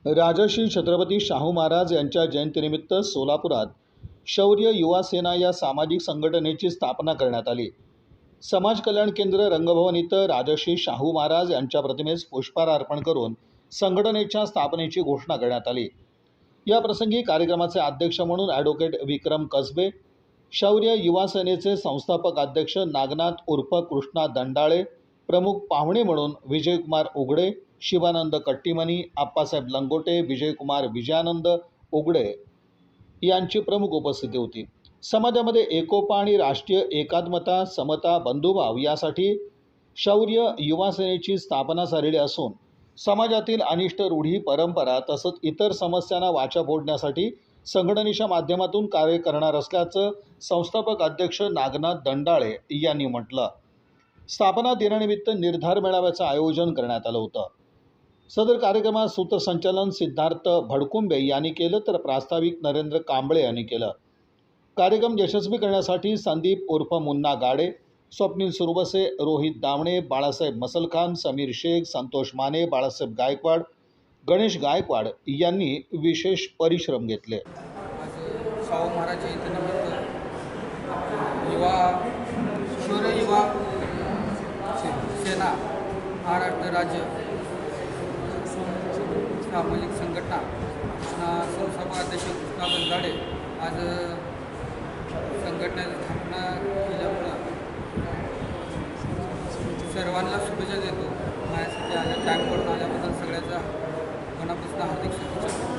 राजश्री छत्रपती शाहू महाराज यांच्या जयंतीनिमित्त सोलापुरात शौर्य युवा सेना या सामाजिक संघटनेची स्थापना करण्यात आली। समाज कल्याण केंद्र रंगभवन इथं राजश्री शाहू महाराज यांच्या प्रतिमेस पुष्पहार अर्पण करून संघटनेच्या स्थापनेची घोषणा करण्यात आली। या प्रसंगी कार्यक्रमाचे अध्यक्ष म्हणून ॲडव्होकेट विक्रम कसबे, शौर्य युवा सेनेचे संस्थापक अध्यक्ष नागनाथ उर्फ कृष्णा दंडाळे, प्रमुख पाहुणे म्हणून विजयकुमार उघडे, शिवानंद कट्टीमनी, आप्पासाहेब लंगोटे, विजयकुमार विजयानंद उघडे यांची प्रमुख उपस्थिती होती। समाजामध्ये एकोपा आणि राष्ट्रीय एकात्मता, समता, बंधुभाव यासाठी शौर्य युवा सेनेची स्थापना झालेली असून समाजातील अनिष्ट रूढी, परंपरा तसंच इतर समस्यांना वाचा फोडण्यासाठी संघटनेच्या माध्यमातून कार्य करणार असल्याचं संस्थापक अध्यक्ष नागनाथ दंडाळे यांनी म्हटलं। स्थापना दिनानिमित्त निर्धार मेळाव्याचं आयोजन करण्यात आलं होतं। सदर कार्यक्रमात सूत्रसंचालन सिद्धार्थ भडकुंबे यांनी केलं तर प्रास्ताविक नरेंद्र कांबळे यांनी केलं। कार्यक्रम यशस्वी करण्यासाठी संदीप उर्फ मुन्ना गाडे, स्वप्नील सुरबसे, रोहित दामणे, बाळासाहेब मसलखान, समीर शेख, संतोष माने, बाळासाहेब गायकवाड, गणेश गायकवाड यांनी विशेष परिश्रम घेतले। शाहू महाराज जयंतीनिमित्त शौर्य युवा सेना महाराष्ट्र राज्य सामाजिक संघटना संस्थापक अध्यक्ष कृष्णा दंडाळे आज संघटनेची स्थापना केल्यामुळं सर्वांना शुभेच्छा देतो। माझ्यासाठी आज टाईम पडून आल्याबद्दल सगळ्याचा मनापासून हार्दिक शुभेच्छा।